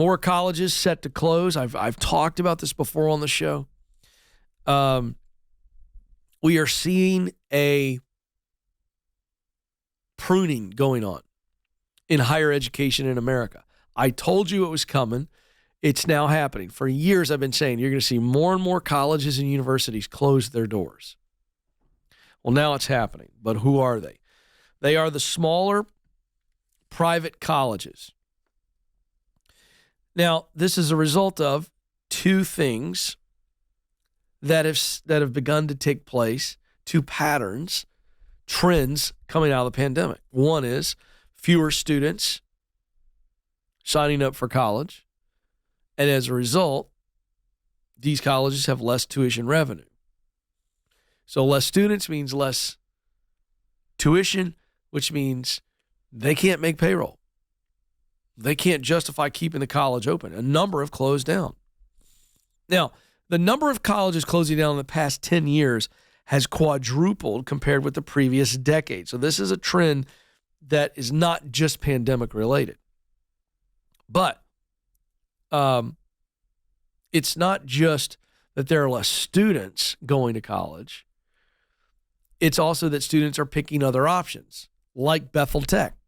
More colleges set to close. I've talked about this before on the show. We are seeing a pruning going on in higher education in America. I told you it was coming. It's now happening. For years, I've been saying you're going to see more and more colleges and universities close their doors. Well, now it's happening. But who are they? They are the smaller private colleges. Now, this is a result of two things that have begun to take place, two patterns, trends coming out of the pandemic. One is fewer students signing up for college. And as a result, these colleges have less tuition revenue. So less students means less tuition, which means they can't make payroll. They can't justify keeping the college open. A number have closed down. Now, the number of colleges closing down in the past 10 years has quadrupled compared with the previous decade. So this is a trend that is not just pandemic related. But it's not just that there are less students going to college. It's also that students are picking other options, like Bethel Tech.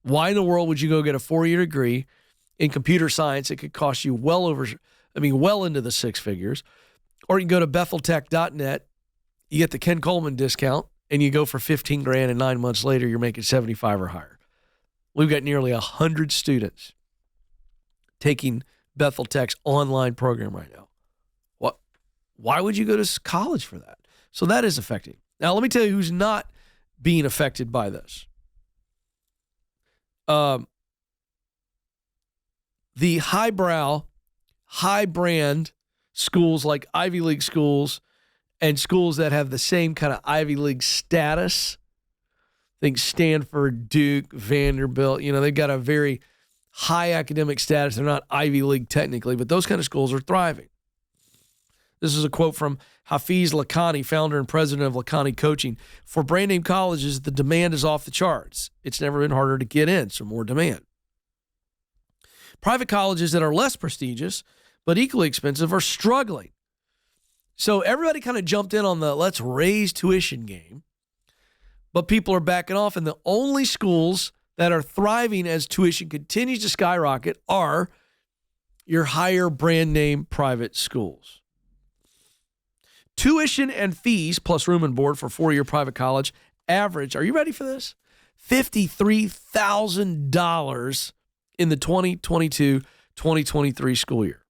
Why in the world would you go get a 4-year degree in computer science? It could cost you well into the six figures. Or you can go to betheltech.net, you get the Ken Coleman discount, and you go for $15,000, and 9 months later, you're making 75 or higher. We've got nearly 100 students taking Bethel Tech's online program right now. What? Why would you go to college for that? So that is affecting. Now, let me tell you who's not being affected by this. The highbrow, high-brand schools like Ivy League schools and schools that have the same kind of Ivy League status, think Stanford, Duke, Vanderbilt, they've got a very high academic status. They're not Ivy League technically, but those kind of schools are thriving. This is a quote from Hafiz Lakhani, founder and president of Lakhani Coaching. For brand name colleges, the demand is off the charts. It's never been harder to get in, so more demand. Private colleges that are less prestigious but equally expensive are struggling. So everybody kind of jumped in on the let's raise tuition game, but people are backing off, and the only schools that are thriving as tuition continues to skyrocket are your higher brand name private schools. Tuition and fees plus room and board for 4-year private college average, are you ready for this? $53,000 in the 2022-2023 school year.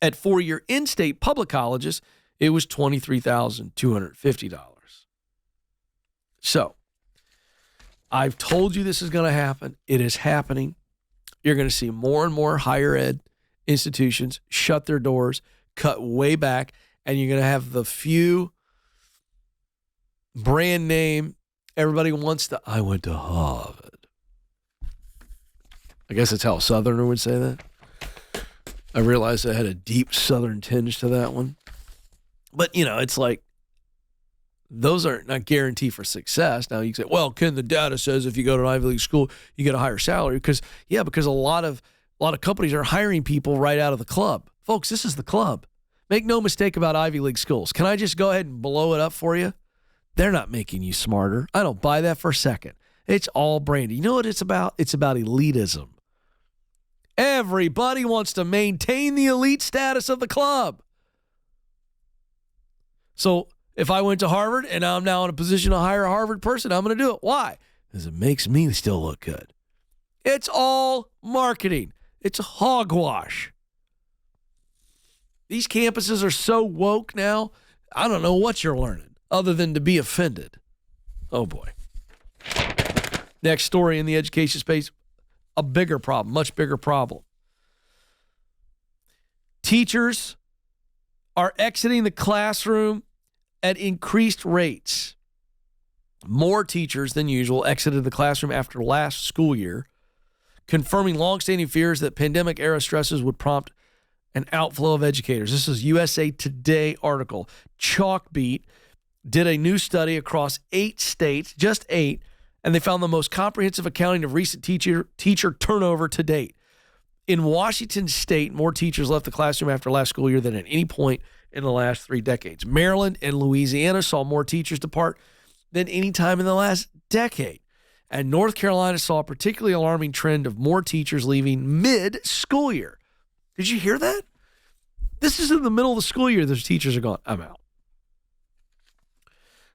At 4-year in-state public colleges, it was $23,250. So, I've told you this is going to happen. It is happening. You're going to see more and more higher ed institutions shut their doors, cut way back, and you're going to have the few brand name, everybody wants to, I went to Harvard. I guess that's how a Southerner would say that. I realized I had a deep Southern tinge to that one. But, it's like, those are not guarantee for success. Now you can say, well, Ken, the data says if you go to an Ivy League school, you get a higher salary. Because a lot of companies are hiring people right out of the club. Folks, this is the club. Make no mistake about Ivy League schools. Can I just go ahead and blow it up for you? They're not making you smarter. I don't buy that for a second. It's all branding. You know what it's about? It's about elitism. Everybody wants to maintain the elite status of the club. So if I went to Harvard and I'm now in a position to hire a Harvard person, I'm going to do it. Why? Because it makes me still look good. It's all marketing. It's hogwash. These campuses are so woke now, I don't know what you're learning other than to be offended. Oh, boy. Next story in the education space, a bigger problem, much bigger problem. Teachers are exiting the classroom at increased rates. More teachers than usual exited the classroom after last school year, confirming longstanding fears that pandemic-era stresses would prompt an outflow of educators. This is USA Today article. Chalkbeat did a new study across 8 states, just 8, and they found the most comprehensive accounting of recent teacher turnover to date. In Washington State, more teachers left the classroom after last school year than at any point in the last 3 decades. Maryland and Louisiana saw more teachers depart than any time in the last decade. And North Carolina saw a particularly alarming trend of more teachers leaving mid-school year. Did you hear that? This is in the middle of the school year. Those teachers are going, I'm out.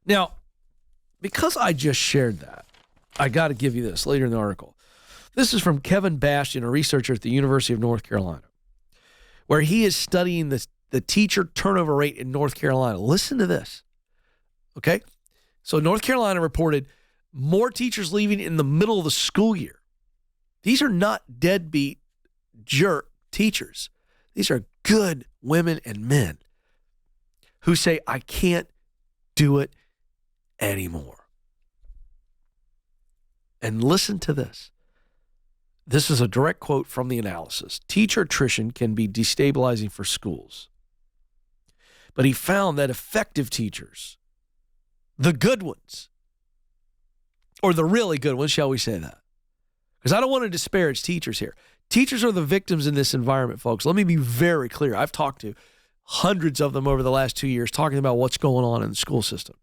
Now, because I just shared that, I got to give you this later in the article. This is from Kevin Bastian, a researcher at the University of North Carolina, where he is studying the teacher turnover rate in North Carolina. Listen to this, okay? So North Carolina reported more teachers leaving in the middle of the school year. These are not deadbeat jerk teachers. These are good women and men who say, I can't do it anymore. And listen to this. This is a direct quote from the analysis. Teacher attrition can be destabilizing for schools. But he found that effective teachers, the good ones, or the really good ones, shall we say that? Because I don't want to disparage teachers here. Teachers are the victims in this environment, folks. Let me be very clear. I've talked to hundreds of them over the last 2 years talking about what's going on in the school system.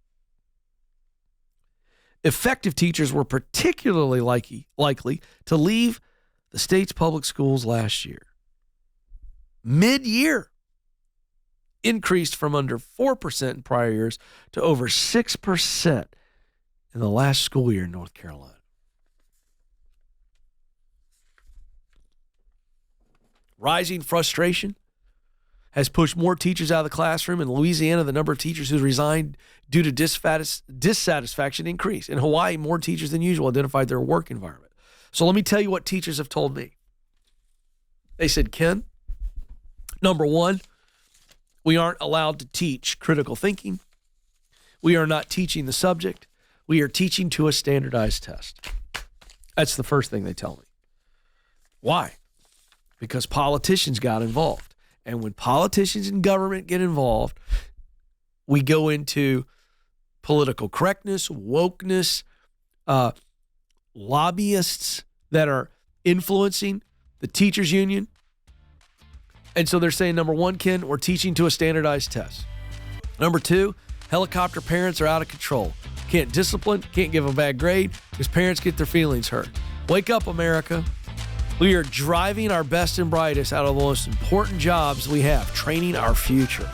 Effective teachers were particularly likely to leave the state's public schools last year. Mid-year increased from under 4% in prior years to over 6% in the last school year in North Carolina. Rising frustration has pushed more teachers out of the classroom. In Louisiana, the number of teachers who resigned due to dissatisfaction increased. In Hawaii, more teachers than usual identified their work environment. So let me tell you what teachers have told me. They said, Ken, number one, we aren't allowed to teach critical thinking. We are not teaching the subject. We are teaching to a standardized test. That's the first thing they tell me. Why? Because politicians got involved. And when politicians and government get involved, we go into political correctness, wokeness, lobbyists that are influencing the teachers union. And so they're saying, number one, Ken, we're teaching to a standardized test. Number two, helicopter parents are out of control. Can't discipline, can't give a bad grade because parents get their feelings hurt. Wake up, America. We are driving our best and brightest out of the most important jobs we have, training our future.